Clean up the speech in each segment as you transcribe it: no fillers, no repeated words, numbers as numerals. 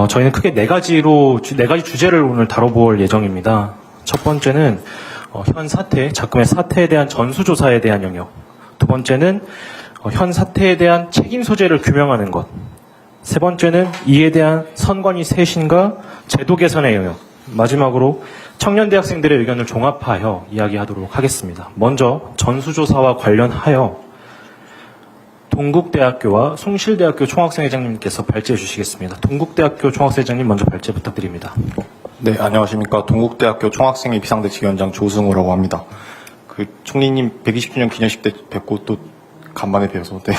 저희는 크게 네 가지 주제를 오늘 다뤄볼 예정입니다. 첫 번째는 현 사태, 작금의 사태에 대한 전수조사에 대한 영역. 두 번째는 현 사태에 대한 책임 소재를 규명하는 것. 세 번째는 이에 대한 선관위 쇄신과 제도 개선의 영역. 마지막으로 청년 대학생들의 의견을 종합하여 이야기하도록 하겠습니다. 먼저 전수조사와 관련하여 동국대학교와 숭실대학교 총학생회장님께서 발제해 주시겠습니다. 동국대학교 총학생회장님 먼저 발제 부탁드립니다. 네, 안녕하십니까. 동국대학교 총학생회 비상대책위원장 조승우라고 합니다. 총리님 120주년 기념식 때 뵙고 또 간만에 뵈어서 네,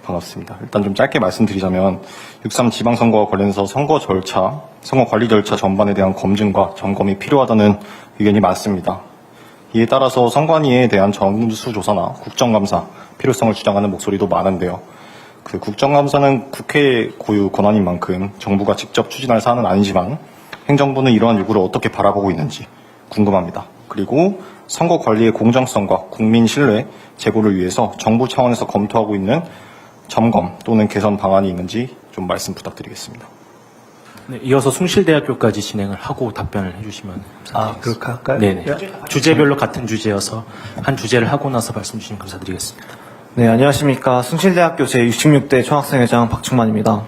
반갑습니다. 일단 좀 짧게 말씀드리자면 6.3 지방선거와 관련해서 선거 관리 절차 전반에 대한 검증과 점검이 필요하다는 의견이 많습니다. 이에 따라서 선관위에 대한 전수조사나 국정감사 필요성을 주장하는 목소리도 많은데요. 국정감사는 국회 고유 권한인 만큼 정부가 직접 추진할 사안은 아니지만 행정부는 이러한 요구를 어떻게 바라보고 있는지 궁금합니다. 그리고 선거 관리의 공정성과 국민 신뢰 제고를 위해서 정부 차원에서 검토하고 있는 점검 또는 개선 방안이 있는지 좀 말씀 부탁드리겠습니다. 네, 이어서 숭실대학교까지 진행을 하고 답변을 해주시면 감사드리겠습니다. 그렇게 할까요? 네네. 주제별로 같은 주제여서 한 주제를 하고 나서 말씀 주시면 감사드리겠습니다. 네, 안녕하십니까. 숭실대학교 제66대 총학생회장 박충만입니다.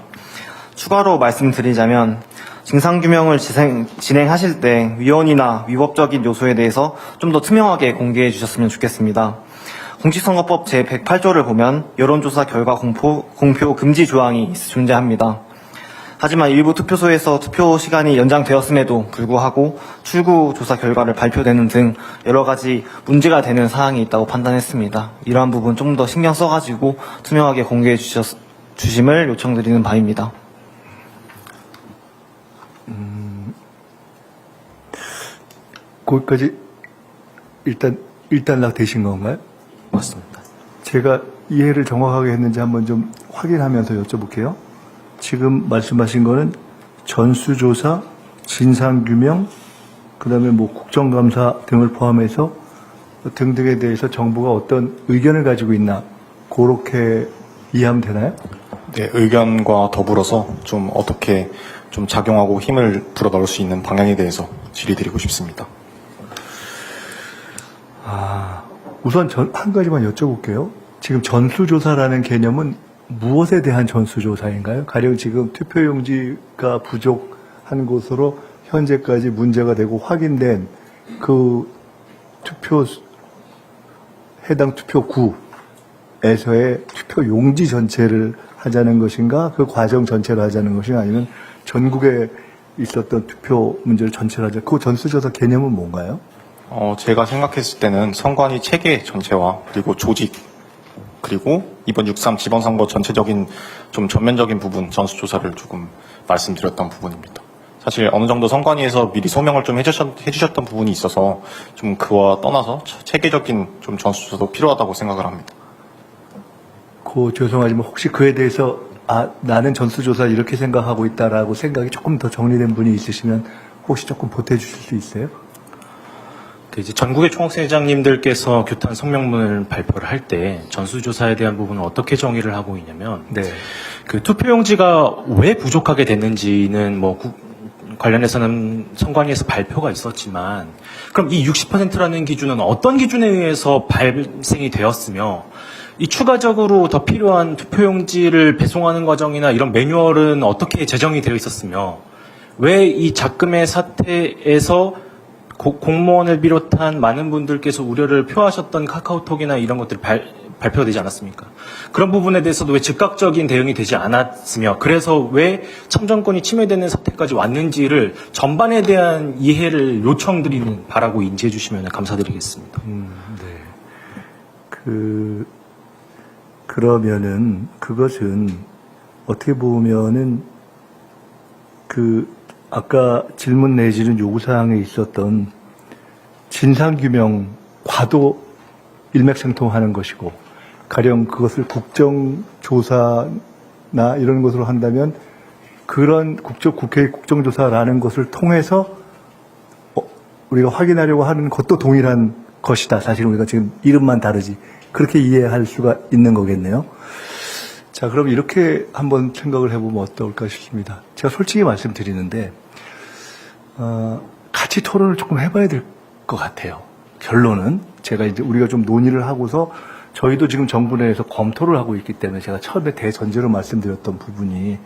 추가로 말씀드리자면 진상규명을 진행하실 때 위헌이나 위법적인 요소에 대해서 좀 더 투명하게 공개해 주셨으면 좋겠습니다. 공직선거법 제108조를 보면 여론조사 결과 공표 금지 조항이 존재합니다. 하지만 일부 투표소에서 투표 시간이 연장되었음에도 불구하고 출구 조사 결과를 발표되는 등 여러 가지 문제가 되는 사항이 있다고 판단했습니다. 이러한 부분 좀 더 신경 써가지고 투명하게 공개해 주심을 요청드리는 바입니다. 거기까지 일단 되신 건가요? 맞습니다. 제가 이해를 정확하게 했는지 한번 좀 확인하면서 여쭤볼게요. 지금 말씀하신 거는 전수조사, 진상규명, 그다음에 뭐 국정감사 등을 포함해서 등등에 대해서 정부가 어떤 의견을 가지고 있나 그렇게 이해하면 되나요? 네, 의견과 더불어서 좀 어떻게 좀 작용하고 힘을 불어넣을 수 있는 방향에 대해서 질의드리고 싶습니다. 우선 한 가지만 여쭤볼게요. 지금 전수조사라는 개념은 무엇에 대한 전수조사인가요? 가령 지금 투표용지가 부족한 곳으로 현재까지 문제가 되고 확인된 그 해당 투표구에서의 투표용지 전체를 하자는 것인가? 그 과정 전체를 하자는 것인가? 아니면 전국에 있었던 투표 문제를 전체를 하자. 그 전수조사 개념은 뭔가요? 제가 생각했을 때는 선관위 체계 전체와 그리고 조직 그리고 이번 6.3 지방선거 전체적인 좀 전면적인 부분 전수조사를 조금 말씀드렸던 부분입니다. 사실 어느 정도 선관위에서 미리 소명을 좀 해주셨던 부분이 있어서 좀 그와 떠나서 체계적인 좀 전수조사도 필요하다고 생각을 합니다. 죄송하지만 혹시 그에 대해서 나는 전수조사 이렇게 생각하고 있다라고 생각이 조금 더 정리된 분이 있으시면 혹시 조금 보태주실 수 있어요? 이제 전국의 총학생회장님들께서 규탄 성명문을 발표를 할 때 전수조사에 대한 부분을 어떻게 정의를 하고 있냐면, 네. 그 투표용지가 왜 부족하게 됐는지는 관련해서는 선관위에서 발표가 있었지만, 그럼 이 60%라는 기준은 어떤 기준에 의해서 발생이 되었으며, 이 추가적으로 더 필요한 투표용지를 배송하는 과정이나 이런 매뉴얼은 어떻게 제정이 되어 있었으며, 왜 이 작금의 사태에서 공무원을 비롯한 많은 분들께서 우려를 표하셨던 카카오톡이나 이런 것들이 발표가 되지 않았습니까? 그런 부분에 대해서도 왜 즉각적인 대응이 되지 않았으며, 그래서 왜 참정권이 침해되는 사태까지 왔는지를 전반에 대한 이해를 바라고 인지해 주시면 감사드리겠습니다. 네. 그러면은 그것은 어떻게 보면은 아까 질문 내지는 요구사항에 있었던 진상규명과도 일맥상통하는 것이고, 가령 그것을 국정조사나 이런 것으로 한다면 그런 국회의 국정조사라는 것을 통해서 우리가 확인하려고 하는 것도 동일한 것이다. 사실 우리가 지금 이름만 다르지. 그렇게 이해할 수가 있는 거겠네요. 자, 그럼 이렇게 한번 생각을 해보면 어떨까 싶습니다. 제가 솔직히 말씀드리는데, 같이 토론을 조금 해봐야 될 것 같아요. 결론은 제가 이제 우리가 좀 논의를 하고서 저희도 지금 정부 내에서 검토를 하고 있기 때문에 제가 처음에 대전제로 말씀드렸던 부분이,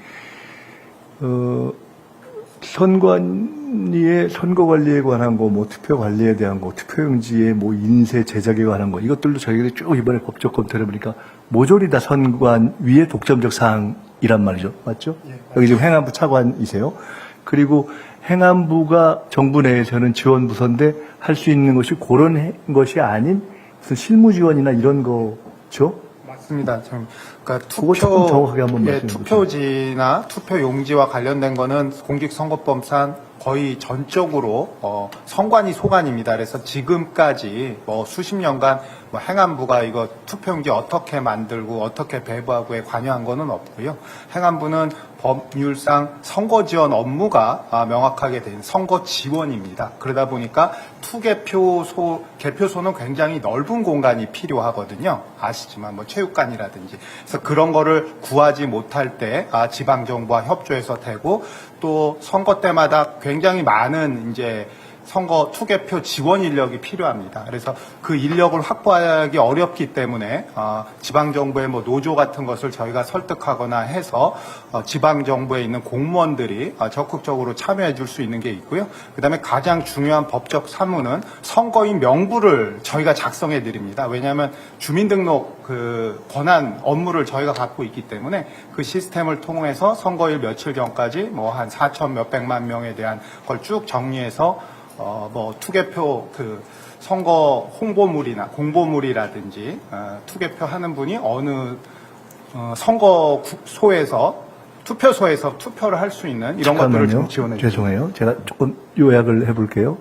선관위의 선거 관리에 관한 거, 뭐 투표 관리에 대한 거, 투표용지의 뭐 인쇄 제작에 관한 거, 이것들도 저희들이 쭉 이번에 법적 검토를 해보니까 모조리 다 선관위의 독점적 사항이란 말이죠. 맞죠? 여기 지금 행안부 차관이세요. 그리고 행안부가 정부 내에서는 지원부서인데 할 수 있는 것이 그런 것이 아닌 무슨 실무 지원이나 이런 거죠? 맞습니다. 그러니까 그거 조금 정확하게 한번 말씀해 주세요. 투표지나 투표용지와 관련된 거는 공직선거법상 거의 전적으로 선관위 소관입니다. 그래서 지금까지 뭐 수십 년간 뭐 행안부가 이거 투표용지 어떻게 만들고 어떻게 배부하고에 관여한 거는 없고요. 행안부는 법률상 선거 지원 업무가 명확하게 된 선거 지원입니다. 그러다 보니까 개표소는 굉장히 넓은 공간이 필요하거든요. 아시지만 뭐 체육관이라든지. 그래서 그런 거를 구하지 못할 때 지방정부와 협조해서 되고 또 선거 때마다 굉장히 많은 이제 선거 투개표 지원 인력이 필요합니다. 그래서 그 인력을 확보하기 어렵기 때문에 지방정부의 뭐 노조 같은 것을 저희가 설득하거나 해서 지방정부에 있는 공무원들이 적극적으로 참여해 줄 수 있는 게 있고요. 그다음에 가장 중요한 법적 사무는 선거인 명부를 저희가 작성해 드립니다. 왜냐하면 주민등록 그 권한 업무를 저희가 갖고 있기 때문에 그 시스템을 통해서 선거일 며칠 전까지 뭐 한 4천 몇백만 명에 대한 걸 쭉 정리해서 뭐 투개표 그 선거 홍보물이나 공보물이라든지 투개표 하는 분이 어느 선거소에서 투표소에서 투표를 할 수 있는 이런 것들을 좀 지원해 주세요. 죄송해요. 제가 조금 요약을 해볼게요.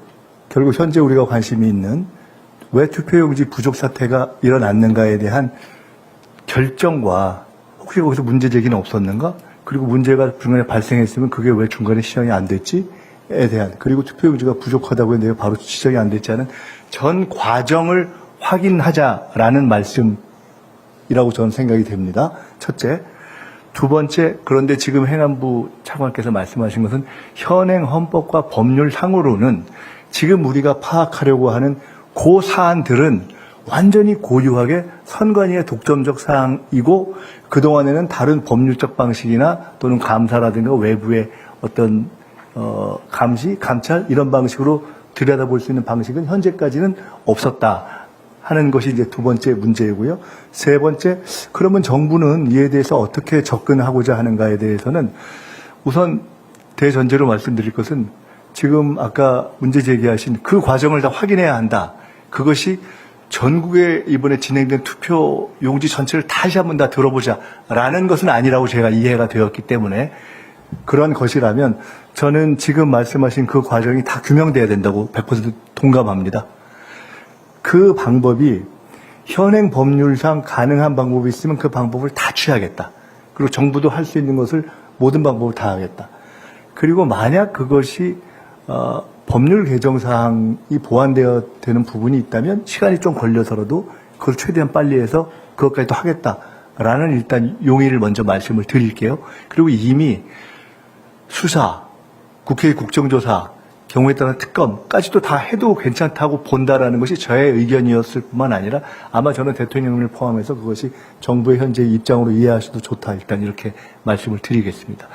결국 현재 우리가 관심이 있는 왜 투표용지 부족 사태가 일어났는가에 대한 결정과 혹시 거기서 문제 제기는 없었는가? 그리고 문제가 중간에 발생했으면 그게 왜 중간에 시정이 안 됐지?에 대한, 그리고 투표용지가 부족하다고 했는데 바로 지정이 안 됐지 않은 전 과정을 확인하자라는 말씀이라고 저는 생각이 됩니다. 첫째. 두 번째, 그런데 지금 행안부 차관께서 말씀하신 것은 현행 헌법과 법률상으로는 지금 우리가 파악하려고 하는 그 사안들은 완전히 고유하게 선관위의 독점적 사항이고 그동안에는 다른 법률적 방식이나 또는 감사라든가 외부의 어떤 감시, 감찰 이런 방식으로 들여다볼 수 있는 방식은 현재까지는 없었다 하는 것이 이제 두 번째 문제이고요. 세 번째, 그러면 정부는 이에 대해서 어떻게 접근하고자 하는가에 대해서는 우선 대전제로 말씀드릴 것은 지금 아까 문제 제기하신 그 과정을 다 확인해야 한다. 그것이 전국에 이번에 진행된 투표 용지 전체를 다시 한번 다 들어보자라는 것은 아니라고 제가 이해가 되었기 때문에 그런 것이라면 저는 지금 말씀하신 그 과정이 다 규명돼야 된다고 100% 동감합니다. 그 방법이 현행 법률상 가능한 방법이 있으면 그 방법을 다 취하겠다. 그리고 정부도 할 수 있는 것을 모든 방법을 다 하겠다. 그리고 만약 그것이 법률 개정 사항이 보완되어 되는 부분이 있다면 시간이 좀 걸려서라도 그걸 최대한 빨리 해서 그것까지도 하겠다라는 일단 용의를 먼저 말씀을 드릴게요. 그리고 이미 수사, 국회 국정조사, 경우에 따른 특검까지도 다 해도 괜찮다고 본다라는 것이 저의 의견이었을 뿐만 아니라 아마 저는 대통령을 포함해서 그것이 정부의 현재 입장으로 이해하셔도 좋다. 일단 이렇게 말씀을 드리겠습니다.